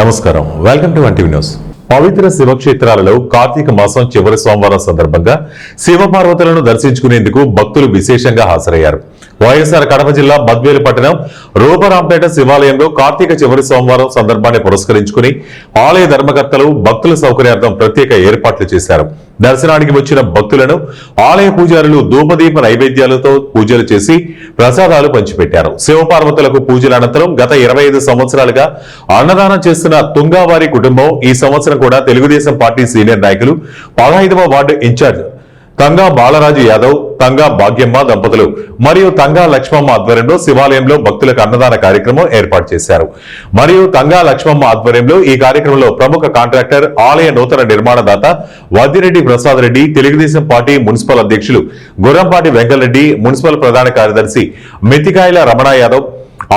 నమస్కారం, welcome to one TV news. పవిత్ర శివక్షేత్రాలలో కార్తీక మాసం చివరి సోమవారం సందర్భంగా శివపార్వతులను దర్శించుకునేందుకు భక్తులు విశేషంగా హాజరయ్యారు. వైఎస్ఆర్ కడప జిల్లా బద్వేలు పట్టణం రూపరాంపేట శివాలయంలో కార్తీక చివరి సోమవారం సందర్భాన్ని పురస్కరించుకుని ఆలయ ధర్మకర్తలు భక్తుల సౌకర్యార్థం ప్రత్యేక ఏర్పాట్లు చేశారు. దర్శనానికి వచ్చిన భక్తులను ఆలయ పూజారులు ధూపదీప నైవేద్యాలతో పూజలు చేసి ప్రసాదాలు పంచిపెట్టారు. శివపార్వతులకు పూజల అనంతరం గత 25 సంవత్సరాలుగా అన్నదానం చేస్తున్న తుంగావారి కుటుంబం ఈ సంవత్సరం కూడా తెలుగుదేశం పార్టీ సీనియర్ నాయకులు 15వ వార్డు ఇన్ఛార్జ్ తంగా బాలరాజు యాదవ్, తంగా భాగ్యమ్మ దంపతులు మరియు తంగా లక్ష్మమ్మ ఆధ్వర్యంలో శివాలయంలో భక్తులకు అన్నదాన కార్యక్రమం ఏర్పాటు చేశారు. మరియు తంగా లక్ష్మమ్మ ఆధ్వర్యంలో ఈ కార్యక్రమంలో ప్రముఖ కాంట్రాక్టర్, ఆలయ నూతన నిర్మాణదాత వద్దిరెడ్డి ప్రసాద్ రెడ్డి, తెలుగుదేశం పార్టీ మున్సిపల్ అధ్యక్షులు గుర్రంపాటి వెంకటరెడ్డి, మున్సిపల్ ప్రధాన కార్యదర్శి మితికాయల రమణ యాదవ్,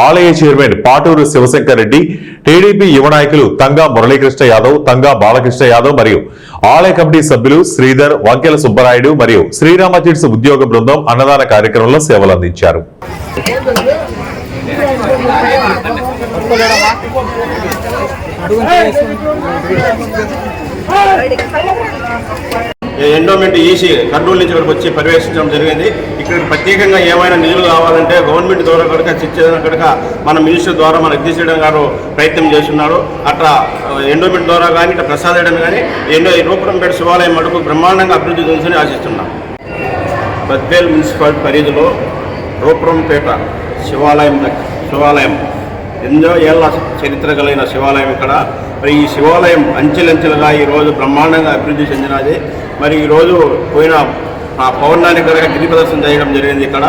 ఆలయ చైర్మన్ పాటూరు శివశంకర్ రెడ్డి, టీడీపీ యువ నాయకులు తంగా మురళీకృష్ణ యాదవ్, తంగా బాలకృష్ణ యాదవ్ మరియు ఆలయ కమిటీ సభ్యులు శ్రీధర్, వంకెల సుబ్బరాయుడు మరియు శ్రీరామ చిట్స్ ఉద్యోగ బృందం అన్నదాన కార్యక్రమంలో సేవలు అందించారు. ఎండోమెంట్ ఈసీ కర్నూలు నుంచి ఇక్కడికి వచ్చి పర్యవేక్షించడం జరిగింది. ఇక్కడ ప్రత్యేకంగా ఏమైనా నిధులు కావాలంటే గవర్నమెంట్ ద్వారా కనుక చిచ్చేదని కనుక మన మినిస్టర్ ద్వారా మన అధ్యక్షుడు గారు ప్రయత్నం చేస్తున్నారు. అట్లా ఎండోమెంట్ ద్వారా కానీ ఇట్లా ప్రసాదం కానీ రూపరంపేట శివాలయం మటుకు బ్రహ్మాండంగా అభివృద్ధి చెందుతుందని ఆశిస్తున్నాం. బద్వేల్ మున్సిపాలిటీ పరిధిలో రూపరంపేట శివాలయం ఎన్నో ఏళ్ల చరిత్ర కలిగిన శివాలయం ఇక్కడ. మరి ఈ శివాలయం అంచెలంచెలుగా ఈరోజు బ్రహ్మాండంగా అభివృద్ధి చెందినది. మరి ఈరోజు పోయిన పౌర్ణానికి కనుక గిరి ప్రదర్శన చేయడం జరిగింది. ఇక్కడ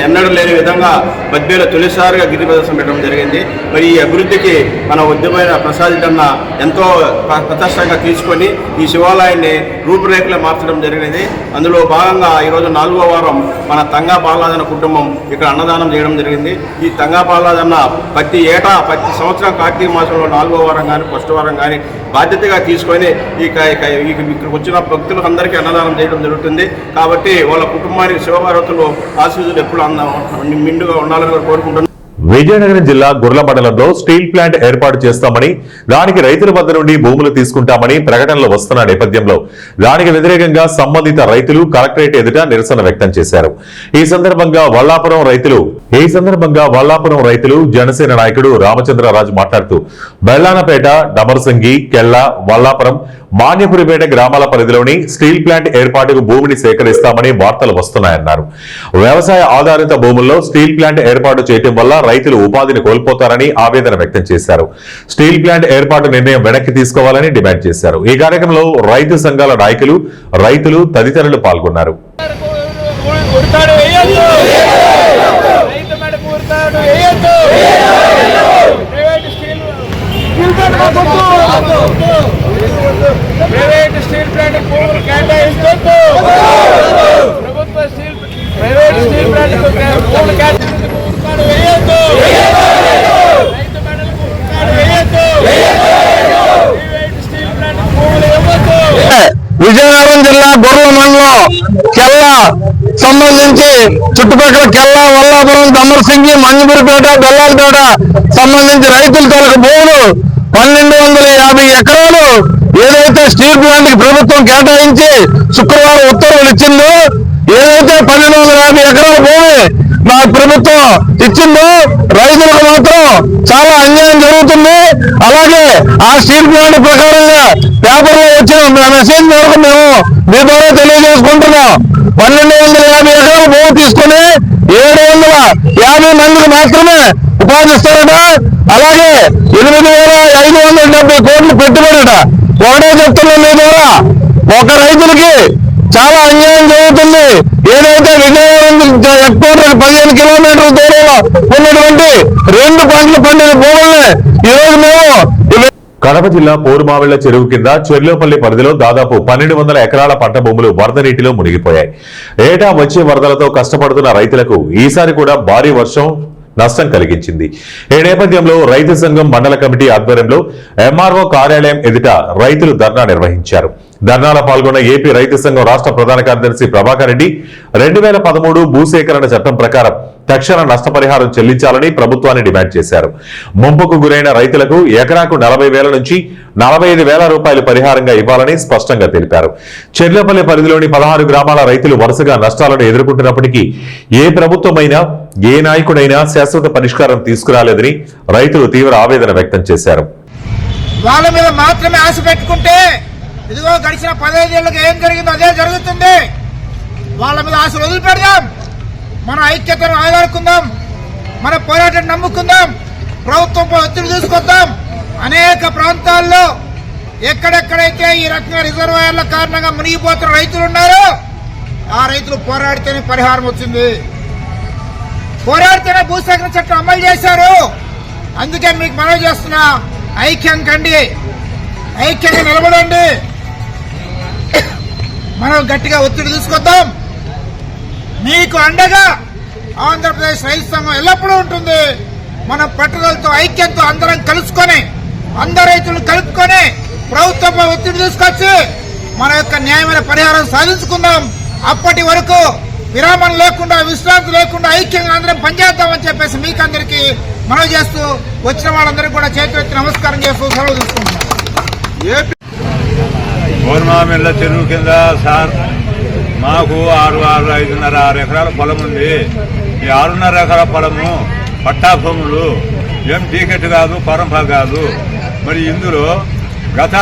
ఎన్నడూ లేని విధంగా బద్వేలో తొలిసారిగా గిరి ప్రదర్శన పెట్టడం జరిగింది. మరి ఈ అభివృద్ధికి మన ఉద్యమైన ప్రసాద్ అన్న ఎంతో ప్రతిష్టంగా తీసుకొని ఈ శివాలయాన్ని రూపురేఖలు మార్చడం జరిగినది. అందులో భాగంగా ఈరోజు 4వ వారం మన తంగా బాలాదన్న కుటుంబం ఇక్కడ అన్నదానం చేయడం జరిగింది. ఈ తంగా బాలాదన్న ప్రతి సంవత్సరం కార్తీక మాసంలో 4వ వారం కానీ ఫస్ట్ వారం కానీ బాధ్యతగా తీసుకొని ఇక్కడికి వచ్చిన భక్తులకు అందరికీ అన్నదానం చేయడం జరుగుతుంది. కాబట్టి వాళ్ళ కుటుంబానికి శివపార్వతులు ఆశీస్సులు ఎప్పుడు మిండుగా ఉండాలని కోరుకుంటున్నాను. విజయనగరం జిల్లా గుర్ల మండలంలో స్టీల్ ప్లాంట్ ఏర్పాటు చేస్తామని, దానికి రైతుల వద్ద నుండి భూములు తీసుకుంటామని ప్రకటనలు వస్తున్న నేపథ్యంలో దానికి వ్యతిరేకంగా సంబంధిత రైతులు కలెక్టరేట్ ఎదుట నిరసన వ్యక్తం చేశారు. ఈ సందర్భంగా వల్లాపురం రైతులు జనసేన నాయకుడు రామచంద్రరాజు మాట్లాడుతూ బెల్లానపేట, డమరసింగి, కెల్ల, వల్లాపురం, మాన్యపురిపేట గ్రామాల పరిధిలోని స్టీల్ ప్లాంట్ ఏర్పాటుకు భూమిని సేకరిస్తామని వార్తలు వస్తున్నాయన్నారు. వ్యవసాయ ఆధారిత భూముల్లో స్టీల్ ప్లాంట్ ఏర్పాటు చేయడం వల్ల రైతులు ఉపాధిని కోల్పోతారని ఆవేదన వ్యక్తం చేశారు. స్టీల్ ప్లాంట్ ఏర్పాటు నిర్ణయం వెనక్కి తీసుకోవాలని డిమాండ్ చేశారు. ఈ కార్యక్రమంలో రైతు సంఘాల నాయకులు, రైతులు తదితరులు పాల్గొన్నారు. ప్రైవేట్ స్టీల్ ప్లాంట్ భూములు కేటాయిస్తూ ప్రైవేట్ స్టీల్ ప్లాంట్ భూములు వేయొద్దు, రైతు మెడలకు వేయొద్దు, ప్రైవేట్ స్టీల్ ప్లాంట్ భూములు ఇవ్వద్దు. విజయనగరం జిల్లా గొర్రెల మండలం కెల్ల సంబంధించి చుట్టుపక్కల కెల్ల, వల్లాపురం, దమరసింగి, మంజుపూరిపేట, బెల్లాలపేట సంబంధించి రైతుల తలకు భూములు 1250 ఎకరాలు ఏదైతే స్టీల్ ప్లాంట్ కి ప్రభుత్వం కేటాయించి శుక్రవారం ఉత్తర్వులు ఇచ్చిందో, ఏదైతే 1250 ఎకరాల భూమి మా ప్రభుత్వం ఇచ్చిందో రైతులకు మాత్రం చాలా అన్యాయం జరుగుతుంది. అలాగే ఆ స్టీల్ ప్లాంట్ ప్రకారంగా పేపర్లో వచ్చిన మెసేజ్ మేరకు మేము మీ ద్వారా తెలియజేసుకుంటున్నాం. 1250 ఎకరాల భూమి తీసుకుని 750 మందికి మాత్రమే ఉపాధిస్తారట. అలాగే 8570 కోట్లు పెట్టుబడిట. ఒకటే చెప్తున్నా, మీ ద్వారా ఒక రైతులకి చాలా అన్యాయం జరుగుతుంది. ఏదైతే విజయనగరం హెడ్ క్వార్టర్ 15 కిలోమీటర్ల దూరంలో ఉన్నటువంటి 2 పంటలు పండిన భూముల్ని ఈరోజు మేము కడప జిల్లా పోరుమావిళ్ల చెరువు కింద చెర్లోపల్లి పరిధిలో దాదాపు 1200 ఎకరాల పంట భూములు వరద నీటిలో మునిగిపోయాయి. ఏటా వచ్చే వరదలతో కష్టపడుతున్న రైతులకు ఈసారి కూడా భారీ వర్షం నష్టం కలిగించింది. ఈ నేపథ్యంలో రైతు సంఘం మండల కమిటీ ఆధ్వర్యంలో ఎంఆర్ఓ కార్యాలయం ఎదుట రైతులు ధర్నా నిర్వహించారు. ధర్నాలో పాల్గొన్న ఏపీ రైతు సంఘం రాష్ట్ర ప్రధాన కార్యదర్శి ప్రభాకర్ రెడ్డి 2013 భూసేకరణ చట్టం ప్రకారం తక్షణ నష్టపరిహారం చెల్లించాలని ప్రభుత్వాన్ని డిమాండ్ చేశారు. ముంపుకు గురైన రైతులకు ఎకరాకు 40,000 నుంచి 45,000 రూపాయలు పరిహారంగా ఇవ్వాలని స్పష్టంగా తెలిపారు. చెర్లపల్లి పరిధిలోని 16 గ్రామాల రైతులు వరుసగా నష్టాలను ఎదుర్కొంటున్నప్పటికీ ఏ ప్రభుత్వమైనా ఏ నాయకుడైనా శాశ్వత పరిష్కారం తీసుకురాలేదని రైతులు తీవ్ర ఆవేదన వ్యక్తం చేశారు. వాళ్ళ మీద మాత్రమే ఆశ పెట్టుకుంటే ఇదిగో గడిచిన 15 ఏళ్ళకి ఏం జరిగిందో అదే జరుగుతుంది. వాళ్ళ మీద ఆశ వదిలిపెడదాం, మన ఐక్యతను ఆధారుకుందాం, మన పోరాటం నమ్ముకుందాం, ప్రభుత్వంపై ఒత్తిడి తీసుకొద్దాం. అనేక ప్రాంతాల్లో ఎక్కడెక్కడైతే ఈ రకంగా రిజర్వాయర్ల కారణంగా మునిగిపోతున్న రైతులు ఉన్నారో ఆ రైతులు పోరాడితేనే పరిహారం వచ్చింది, పోరాడితేనే భూసేకరణ చట్టం అమలు చేశారు. అందుకే మీకు మనవి చేస్తున్నా, ఐక్యం కండి, ఐక్యంగా నిలబడండి, మనం గట్టిగా ఒత్తిడి తీసుకొద్దాం. మీకు అండగా ఆంధ్రప్రదేశ్ రైతు సంఘం ఎల్లప్పుడూ ఉంటుంది. మన పట్టుదలతో ఐక్యంతో అందరం కలుసుకొని అందరు రైతులను కలుపుకొని ప్రభుత్వంపై ఒత్తిడి తీసుకొచ్చి మన యొక్క న్యాయమైన పరిహారం సాధించుకుందాం. అప్పటి వరకు విరామం లేకుండా విశ్రాంతి లేకుండా ఐక్యంగా అందరం పనిచేద్దామని చెప్పేసి మీకు అందరికీ మనవి చేస్తూ వచ్చిన వాళ్ళందరికీ కూడా చేతులెత్తి నమస్కారం చేస్తూ సెలవు తీసుకుంటున్నాం. గోర్మామిళ్ళ చెరువు కింద సార్ మాకు 5.5 ఎకరాల పొలం ఉంది. ఈ 6.5 ఎకరాల పొలము పట్టా భూములు, ఏం టీకెట్ కాదు, పరంపర కాదు. మరి ఇందులో గత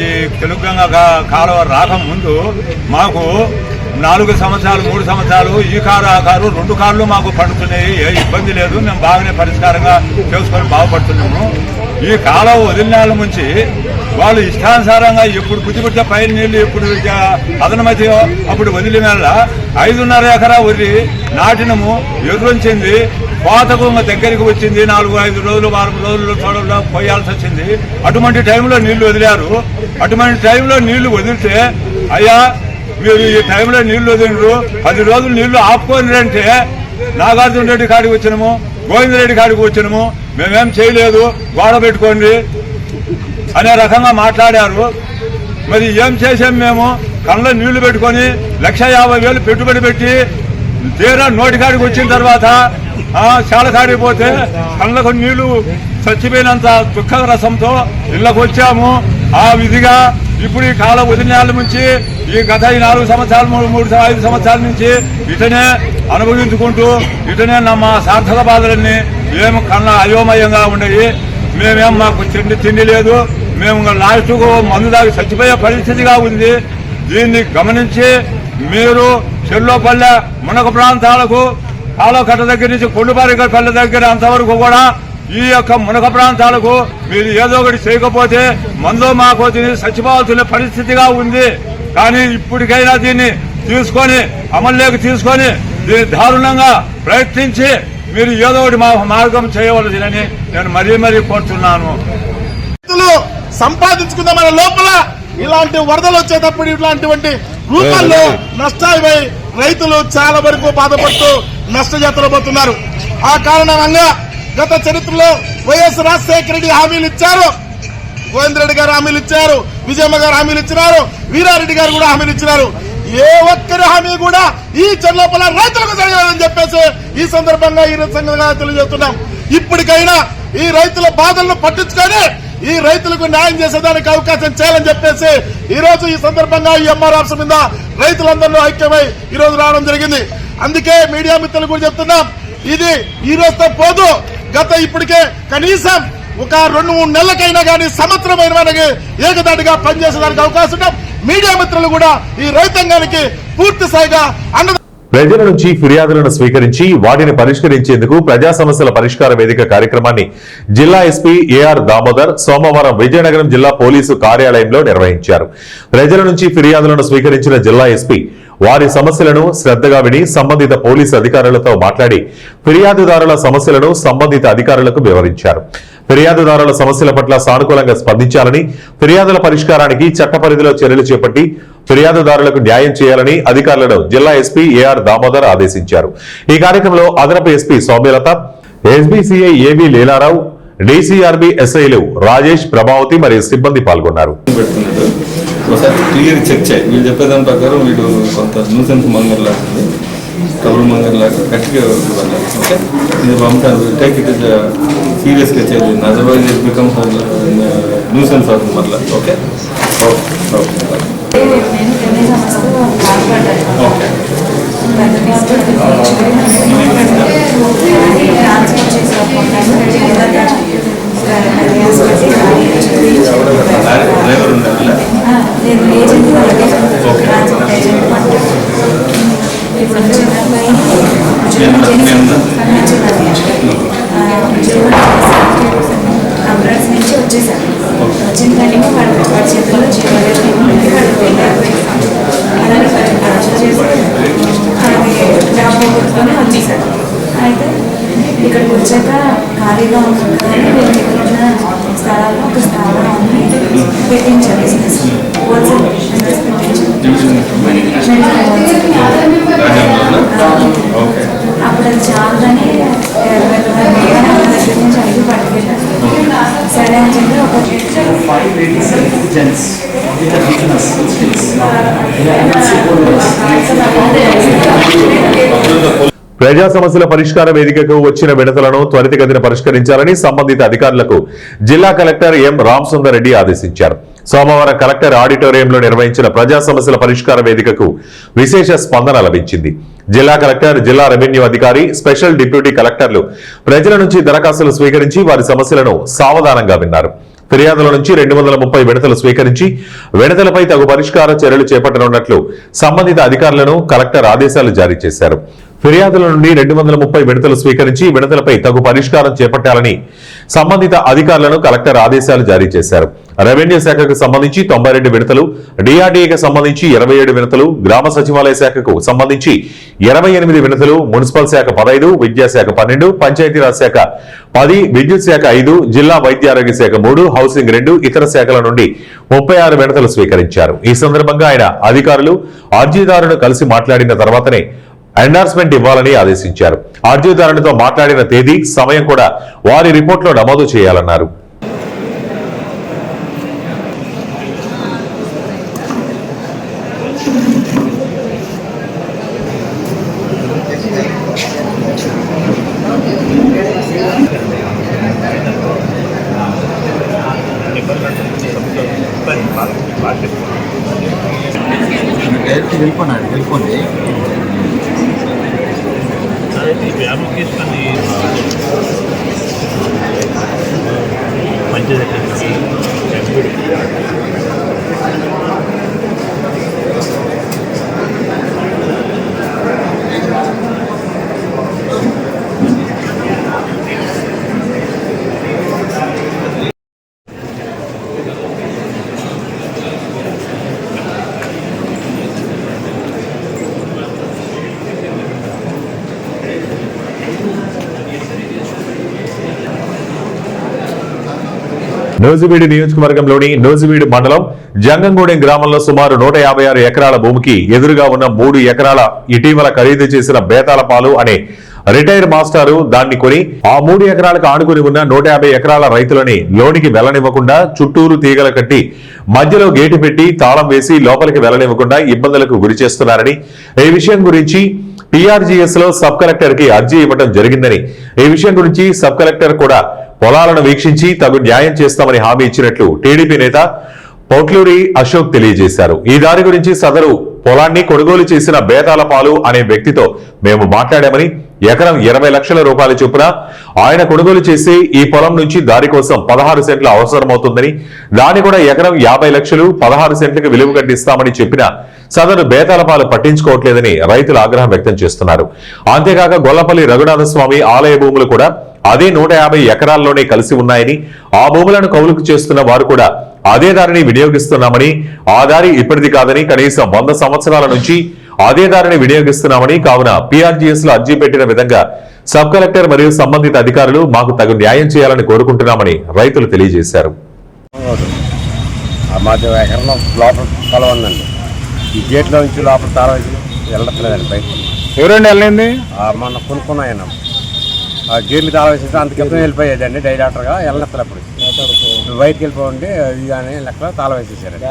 ఈ తెలుగుగంగా కాలువ రాకముందు మాకు 4 సంవత్సరాలు 3 సంవత్సరాలు ఈ కారు ఆ కారు 2 కార్లు మాకు పడుతున్నాయి. ఏ ఇబ్బంది లేదు, మేము బాగానే పరిష్కారంగా చేసుకొని బాగుపడుతున్నాము. ఈ కాలువ వదిలిన వాళ్ళ నుంచి వాళ్ళు ఇష్టానుసారంగా ఎప్పుడు పుచ్చిపుట్టే పైన నీళ్లు ఎప్పుడు అదనమైతే అప్పుడు వదిలిన 5.5 ఎకరా వదిలి నాటినము ఎదురొచ్చింది. కోతకు దగ్గరికి వచ్చింది. 4-5 రోజులు 6 రోజులు తోడలో పోయాల్సి వచ్చింది. అటువంటి టైంలో నీళ్లు వదిలారు. అటువంటి టైంలో నీళ్లు వదిలితే అయ్యా మీరు ఈ టైంలో నీళ్లు వదిలినరు, 10 రోజులు నీళ్లు ఆపుకోనిరంటే నాగార్జున రెడ్డి కాడికి వచ్చినాము, గోవిందరెడ్డి కాడికి వచ్చినాము, మేమేం చేయలేదు, గోడ పెట్టుకోండి అనే రకంగా మాట్లాడారు. మరి ఏం చేసాం మేము? కళ్ళ నీళ్లు పెట్టుకొని 1,50,000 పెట్టుబడి పెట్టి తీరా నోటికాడికి వచ్చిన తర్వాత చాలా కాడిపోతే కళ్ళకు నీళ్లు చచ్చిపోయినంత దుఃఖ రసంతో ఇళ్లకు వచ్చాము. ఆ విధిగా ఇప్పుడు ఈ కాలం వదిలినాళ్ళ నుంచి ఈ గత 4 సంవత్సరాలు 3-5 సంవత్సరాల నుంచి ఇటనే అనుభవించుకుంటూ ఇటనే మా సార్థక బాధలన్నీ మేము కళ్ళ అయోమయంగా ఉండేవి. మేమేం మాకు తిండి లేదు, మేము లాస్ట్కు మందు దాగి చచ్చిపోయే పరిస్థితిగా ఉంది. దీన్ని గమనించి మీరు చెర్లోపల్లె మునక ప్రాంతాలకు కాలువకట్ట దగ్గర నుంచి కొండపారిపల్లె దగ్గర అంతవరకు కూడా ఈ యొక్క మునక ప్రాంతాలకు మీరు ఏదో ఒకటి చేయకపోతే మందో మాకో తిని చచ్చిపోవాల్సిన పరిస్థితిగా ఉంది. కానీ ఇప్పటికైనా దీన్ని తీసుకొని అమల్లోకి తీసుకొని దీన్ని దారుణంగా ప్రయత్నించి మీరు ఏదో ఒకటి మార్గం చేయవలసిందని నేను మరీ కోరుతున్నాను. సంపాదించుకుందామనే లోపల ఇలాంటి వరదలు వచ్చేటప్పుడు ఇట్లాంటి రూపాల్లో నష్టాలపై రైతులు చాలా వరకు బాధపడుతూ నష్టజాతరబోతున్నారు. ఆ కారణంగా గత చరిత్రలో వైఎస్ రాజశేఖర రెడ్డి హామీలు ఇచ్చారు, గోవిందరెడ్డి గారు హామీలు ఇచ్చారు, విజయమ్మ గారు హామీలు ఇచ్చినారు, వీరారెడ్డి గారు కూడా హామీలు ఇచ్చినారు. ఏ ఒక్కరి హామీ కూడా ఈ చెర్లోపల రైతులకు జరగాలని చెప్పేసి ఈ సందర్భంగా ఈ సంఘంగా తెలియజేస్తున్నాం. ఇప్పటికైనా ఈ రైతుల బాధలను పట్టించుకొని ఈ రైతులకు న్యాయం చేసేదానికి అవకాశం చేయాలని చెప్పేసి ఈ రోజు ఈ సందర్భంగా ఈ ఎంఆర్ఆర్స్ మీద రైతులందరూ ఐక్యమై ఈ రోజు రావడం జరిగింది. అందుకే మీడియా మిత్రులు కూడా చెప్తున్నాం, ఇది ఈ రోజుతో పోదు. గత ఇప్పటికే కనీసం ఒక 2-3 నెలలకైనా కానీ సంవత్సరమైన మనకి ఏకదాటిగా పనిచేసేదానికి అవకాశం ఉన్నాం. మీడియా మిత్రులు కూడా ఈ రైతాంగానికి పూర్తి స్థాయిగా ప్రజల నుంచి ఫిర్యాదులను స్వీకరించి వాటిని పరిష్కరించేందుకు ప్రజా సమస్యల పరిష్కార వేదిక కార్యక్రమాన్ని జిల్లా ఎస్పీ ఏఆర్ దామోదర్ సోమవారం విజయనగరం జిల్లా పోలీసు కార్యాలయంలో నిర్వహించారు. ప్రజల నుంచి ఫిర్యాదులను స్వీకరించిన జిల్లా ఎస్పీ వారి సమస్యలను శ్రద్ధగా విని సంబంధిత పోలీసు అధికారులతో మాట్లాడి ఫిర్యాదుదారుల సమస్యలను సంబంధిత అధికారులకు వివరించారు. ఫిర్యాదుదారుల సమస్యల పట్ల సానుకూలంగా స్పందించాలని, ఫిర్యాదుల పరిష్కారానికి చట్ట పరిధిలో చర్యలు చేపట్టి ఫిర్యాదుదారులకు న్యాయం చేయాలని అధికారులను జిల్లా ఎస్పీ ఏఆర్ దామోదర్ ఆదేశించారు. ఈ కార్యక్రమంలో అదనపు ఎస్పీ సౌమ్యలత, ఎస్బీసీఐ ఏవీ లీలారావు, డీసీఆర్బీ ఎస్ఐలు రాజేష్, ప్రభావతి మరియు సిబ్బంది పాల్గొన్నారు. ఒకసారి క్లియర్ చెక్ చేయి, వీళ్ళు చెప్పేదాని ప్రకారం వీడు కొంత న్యూసెన్స్ మంగర్ లాంటిది. కబురు మంగళలాగా గట్టిగా ఇవ్వాలి. ఓకే, ఇది పంపుతాను. టేక్ ఇట్ ఇస్ సీరియస్గా చేయాలి. అదర్వైజ్ ఇట్ బికమ్స్ న్యూసెన్స్ అవుతుంది మళ్ళీ. Okay okay okay. డ్రైవర్ ఉండాలి. అబ్రాడ్స్ నుంచి వచ్చేసాను. వచ్చిన కానీ వాడి చేతుల్లో అలాగే ట్రాన్స్ఫర్ చేసి జాబ్ పోగొట్టుకొని వచ్చేసాను. అయితే ఇక్కడికి వచ్చాక ఖాళీగా ఉంటుంది కదా, నేను ఇక్కడ ఉన్న స్థలాల్లో ఒక స్థానాన్ని పెట్టించాను. బిజినెస్ హోల్సేల్ బిజినెస్ పెట్టించాను. అప్పుడు అది చాలని 20,000 దగ్గర నుంచి అడిగి పట్టుకెళ్ళాను. సరే అని చెప్పి ఒక ప్రజా సమస్యల పరిష్కార వేదికకు వచ్చిన విడతలను త్వరితగతిన పరిష్కరించాలని సంబంధిత అధికారులకు జిల్లా కలెక్టర్ ఎం రామసుందర్ రెడ్డి ఆదేశించారు. సోమవారం కలెక్టర్ ఆడిటోరియంలో నిర్వహించిన ప్రజా సమస్యల పరిష్కార వేదికకు విశేష స్పందన లభించింది. జిల్లా కలెక్టర్, జిల్లా రెవెన్యూ అధికారి, స్పెషల్ డిప్యూటీ కలెక్టర్లు ప్రజల నుంచి దరఖాస్తులు స్వీకరించి వారి సమస్యలను సావధానంగా విన్నారు. ఫిర్యాదుల నుంచి 230 విడతలు స్వీకరించి విడతలపై తగు పరిష్కార చర్యలు చేపట్టనున్నట్లు సంబంధిత అధికారులను కలెక్టర్ ఆదేశాలు జారీ చేశారు. ఫిర్యాదుల నుండి 230 విడతలు స్వీకరించి విడతలపై తగు పరిష్కారం చేపట్టాలని సంబంధిత అధికారులను కలెక్టర్ ఆదేశాలు జారీ చేశారు. రెవెన్యూ శాఖకు సంబంధించి 92 విడతలు, డిఆర్డీఏకి సంబంధించి 27 విడతలు, గ్రామ సచివాలయ శాఖకు సంబంధించి 28 విడతలు, మున్సిపల్ శాఖ 15, విద్యాశాఖ 12, పంచాయతీరాజ్ శాఖ 10, విద్యుత్ శాఖ 5, జిల్లా వైద్యారోగ్య శాఖ 3, హౌసింగ్ 2, ఇతర శాఖల నుండి 36 విడతలు స్వీకరించారు. ఈ సందర్భంగా ఆయన అధికారులు, అర్జీదారులను కలిసి మాట్లాడిన తర్వాతనే ఎండార్స్మెంట్ ఇవ్వాలని ఆదేశించారు. అర్జీదారునితో మాట్లాడిన తేదీ, సమయం కూడా వారి రిపోర్ట్లో నమోదు చేయాలన్నారు. వెళ్ళిపోండి నూజివీడు నియోజకవర్గంలోని నూజివీడు మండలం జంగంగూడెం గ్రామంలో సుమారు 156 ఎకరాల భూమికి ఎదురుగా ఉన్న 3 ఎకరాల ఇటీవల ఖరీదు చేసిన బేతాలపాలు అనే రిటైర్ మాస్టారు దాన్ని కొని ఆ 3 ఎకరాలకు ఆనుకుని ఉన్న 150 ఎకరాల రైతులని లోనికి వెళ్లనివ్వకుండా చుట్టూరు తీగలు కట్టి మధ్యలో గేటు పెట్టి తాళం వేసి లోపలికి వెళ్లనివ్వకుండా ఇబ్బందులకు గురి చేస్తున్నారని, ఈ విషయం గురించి PRGS లో సబ్ కలెక్టర్ కి అర్జీ ఇవ్వడం జరిగిందని, ఈ విషయం గురించి సబ్ కలెక్టర్ కూడా పొలాలను వీక్షించి తగు న్యాయం చేస్తామని హామీ ఇచ్చినట్లు టీడీపీ నేత పొట్లూరి అశోక్ తెలియజేశారు. ఈ దారి గురించి సదరు పొలాన్ని కొనుగోలు చేసిన బేతాలపాలు అనే వ్యక్తితో మేము మాట్లాడామని, ఎకరం 20 లక్షల రూపాయల చొప్పున ఆయన కొనుగోలు చేసి ఈ పొలం నుంచి దారి కోసం 16 సెంట్లు అవసరమవుతుందని, దాన్ని కూడా ఎకరం 50 లక్షలు 16 సెంట్లకు విలువ కట్టిస్తామని చెప్పిన సదరు బేతాలపాలు పట్టించుకోవట్లేదని రైతులు ఆగ్రహం వ్యక్తం చేస్తున్నారు. అంతేకాక గొల్లపల్లి రఘునాథస్వామి ఆలయ భూములు కూడా అదే 150 ఎకరాల్లోనే కలిసి ఉన్నాయని, ఆ భూములను కౌలుకు చేస్తున్న వారు కూడా అదే దారిని వినియోగిస్తున్నామని, ఆ దారి ఇప్పటిది కాదని కనీసం 100 సంవత్సరాల నుంచి అదే దారిని వినియోగిస్తున్నామని, కావున PRGS లో అర్జీ పెట్టిన విధంగా సబ్ కలెక్టర్ మరియు సంబంధిత అధికారులు మాకు తగు న్యాయం చేయాలని కోరుకుంటున్నామని రైతులు తెలియజేశారు. మాది ఎకరంలో లోపల పొలం ఉందండి. ఈ గేట్లో నుంచి లోపల తాళం వెళ్ళట్లేదండి బయట. ఎవరండి వెళ్ళింది? మొన్న కొనుక్కున్నాయన్న ఆ గేట్లు తాళం వేసేసి అంత క్రితం వెళ్ళిపోయేదండి డైరెక్టర్గా వెళ్ళనప్పుడు బయటకు వెళ్ళిపోండి ఇది కానీ లెక్కలో తాళం వేసేసారండి.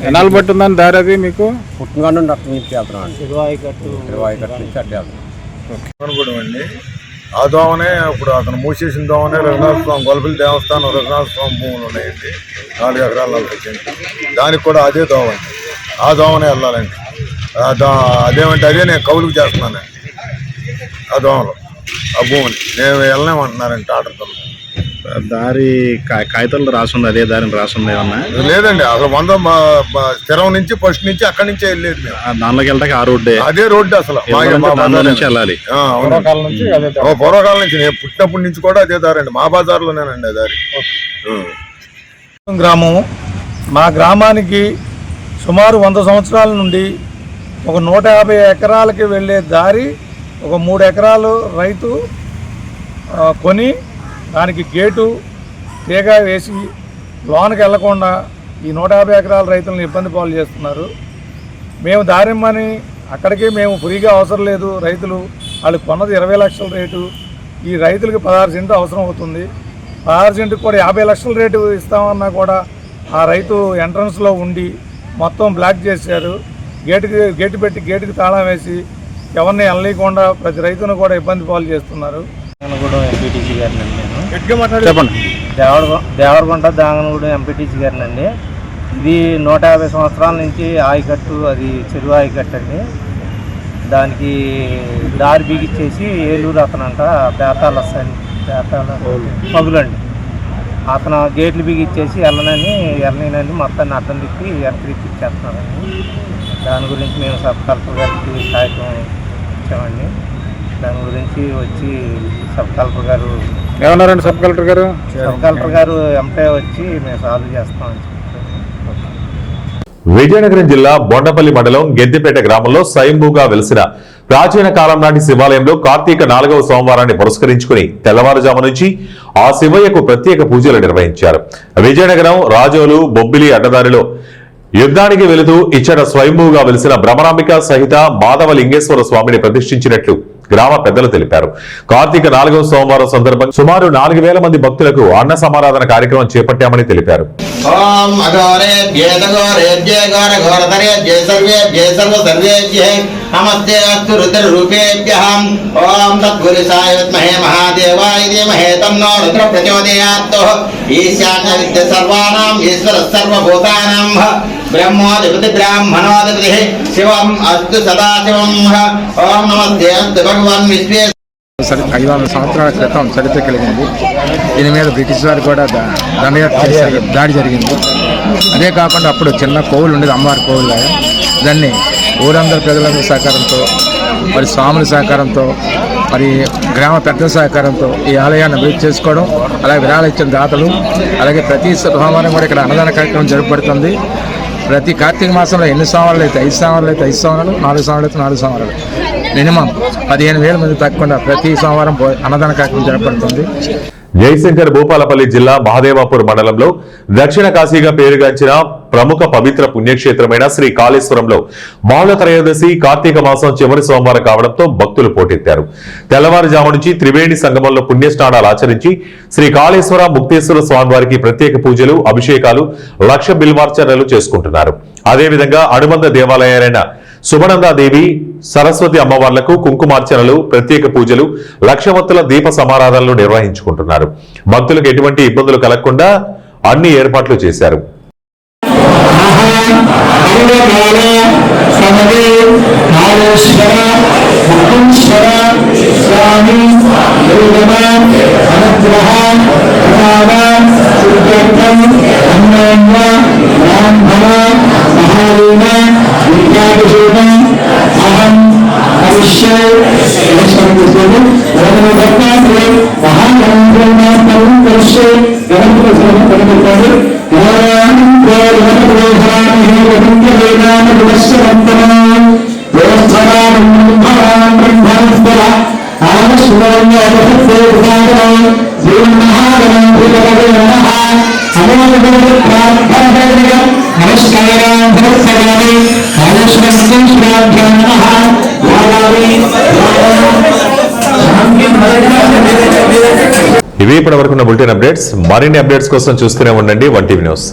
ఎన్నాళ్ళు పట్టుందని దారి అది మీకు? పుట్టినకాడ నుండి అట్ట నుంచి వెళ్తున్నాం అండి. తిరువాయికట్టు నుంచి అడ్డు వెళ్తున్నాం. అండి ఆ దోమనే ఇప్పుడు అతను మూసేసిన దోమనే రఘునాథ స్వామి గొల్లపల్లి దేవస్థానం రఘునాథ స్వామి భూములు ఉన్నాయండి 4 ఎకరాల 40 సెంట్లు. దానికి కూడా అదే దోమ అండి. ఆ దోమనే వెళ్ళాలండి. అదేమంటే అదే నేను కౌలుకు చేస్తున్నానండి. ఆ దోమలు ఆ భూమిని నేను వెళ్ళలేమంటున్నారండి టాటర్తో. దారి కాగితాలు రాసుంది, అదే దారిని రాసుంది ఏమన్నా? లేదండి అసలు 100 స్థిరం నుంచి ఫస్ట్ నుంచి అక్కడి నుంచే వెళ్ళేది మేము. దానిలోకి వెళ్ళడానికి ఆ రోడ్డే, అదే రోడ్డు అసలు నుంచి వెళ్ళాలి. పూర్వకాలం నుంచి నేను పుట్టినప్పటి నుంచి కూడా అదే దారి అండి. మా బజార్లోనేనండి ఆ దారి. గ్రామము మా గ్రామానికి సుమారు 100 సంవత్సరాల నుండి ఒక 150 ఎకరాలకి వెళ్ళే దారి ఒక 3 ఎకరాలు రైతు కొని దానికి గేటు తీగ వేసి లోనికి వెళ్లకుండా ఈ 150 ఎకరాల రైతులను ఇబ్బంది పాలు చేస్తున్నారు. మేము దారిమ్మని అక్కడికి మేము ఫ్రీగా అవసరం లేదు. రైతులు వాళ్ళు కొన్నది 20 లక్షల రేటు, ఈ రైతులకి 16 సెంట్లు అవసరం అవుతుంది. 16 సెంటుకి కూడా 50 లక్షల రేటు ఇస్తామన్నా కూడా ఆ రైతు ఎంట్రన్స్లో ఉండి మొత్తం బ్లాక్ చేశారు. గేటు పెట్టి గేటుకి తాళం వేసి ఎవరిని వెళ్ళలేకుండా ప్రతి రైతును కూడా ఇబ్బంది పాలు చేస్తున్నారు. దాగనగూడెం ఎంపీటీసీ గారినండి నేను. చెప్పండి. దేవరగుంట దాగనగూడెం ఎంపీటీసీ గారినండి. ఇది 150 సంవత్సరాల నుంచి ఆయకట్టు, అది చెరువు ఆయకట్టు అండి. దానికి దారి బిగిచ్చేసి ఏలూరు అతనంట బేతాల పగులండి. అతను గేట్లు బిగిచ్చేసి వెళ్ళనని మొత్తాన్ని అడ్డం తిప్పి ఇచ్చేస్తున్నారండి. దాని గురించి మేము సబ్ కలెక్టర్ గారికి కాగితం ఇచ్చామండి. దాని గురించి వచ్చి సబ్ కలెక్టర్ గారు ఏమన్నారండి? సబ్ కలెక్టర్ గారు ఎంపీ వచ్చి మేము సాల్వ్ చేస్తామని చెప్పారు. విజయనగరం జిల్లా బొండపల్లి మండలం గెద్దిపేట గ్రామంలో స్వయంభూగా వెలిసిన ప్రాచీన కాలం నాటి శివాలయంలో కార్తీక 4వ సోమవారాన్ని పురస్కరించుకుని తెల్లవారుజాము నుంచి ఆ శివయ్యకు ప్రత్యేక పూజలు నిర్వహించారు. విజయనగరం రాజోలు బొబ్బిలి అడ్డదారిలో యుద్ధానికి వెళుతూ ఇచ్చట స్వయంభూగా వెలిసిన భ్రమరాంబిక సహిత మాధవ లింగేశ్వర స్వామిని ప్రతిష్ఠించినట్లు గ్రామ పెద్దలు తెలిపారు. కార్తీక 4వ సోమవారం సందర్భంగా సుమారు 4000 మంది భక్తులకు అన్న సమారాధన కార్యక్రమం చేపట్టామని తెలిపారు. నమస్తే అస్తు రుద్ర రూపేభ్యః. ఓం తత్పురుషాయ విద్మహే మహాదేవాయ ధీమహి తన్నో రుద్ర ప్రచోదయాత్. ఈశాన్య విద్య సర్వాణాం ఈశ్వర సర్వభూతానాం బ్రహ్మోధిపతి బ్రాహ్మణోధిపతి శివం అస్తు సదాశివం. ఓం నమస్తే అస్తు భగవాన్ విశ్వే. 500 సంవత్సరాల క్రితం చరిత్ర కలిగింది. దీని మీద బ్రిటిష్ వారు కూడా దండయాత్ర దాడి జరిగింది. అదే కాకుండా అప్పుడు చిన్న కోవులు ఉండేది, అమ్మవారి కోవులు. దాన్ని ఊరందరి ప్రజలందరి సహకారంతో, మరి స్వాముల సహకారంతో, మరి గ్రామ పెద్దల సహకారంతో ఈ ఆలయాన్ని అభివృద్ధి చేసుకోవడం, అలాగే విరాళాలు ఇచ్చిన దాతలు, అలాగే ప్రతి సోమవారం కూడా ఇక్కడ అన్నదాన కార్యక్రమం జరపబడుతుంది. ప్రతి కార్తీక మాసంలో ఎన్ని సోమవారాలు అయితే 5 సోమవారాలు అయితే 5 సోమవారాలు, 4 సోమవారాలు అయితే 4 సోమవారాలు, మినిమం 15,000 మంది తగ్గకుండా ప్రతి సోమవారం అన్నదాన కార్యక్రమం జరపబడుతుంది. జయశంకర్ భూపాలపల్లి జిల్లా మహదేవాపూర్ మండలంలో దక్షిణ కాశీగా పేరుగాంచిన ప్రముఖ పవిత్ర పుణ్యక్షేత్రమైన శ్రీ కాళేశ్వరంలో బహుళ త్రయోదశి కార్తీక మాసం చివరి సోమవారం కావడంతో భక్తులు పోటెత్తారు. తెల్లవారుజాము నుంచి త్రివేణి సంగమంలో పుణ్యస్నానాలు ఆచరించి శ్రీ కాళేశ్వర ముక్తేశ్వర స్వామివారికి ప్రత్యేక పూజలు, అభిషేకాలు, లక్ష బిల్వార్చనలు చేసుకుంటున్నారు. అదేవిధంగా అనుబంధ దేవాలయాలైన సుభనందాదేవి, సరస్వతి అమ్మవార్లకు కుంకుమార్చనలు, ప్రత్యేక పూజలు, లక్షవత్తుల దీప సమారాధనలు నిర్వహించుకుంటున్నారు. భక్తులకు ఎటువంటి ఇబ్బందులు కలగకుండా అన్ని ఏర్పాట్లు చేశారు. ఇవి ఇప్పటివరకున్న బులెటిన్ అప్డేట్స్. మరిన్ని అప్డేట్స్ కోసం చూస్తూనే ఉండండి 1 టీవీ న్యూస్.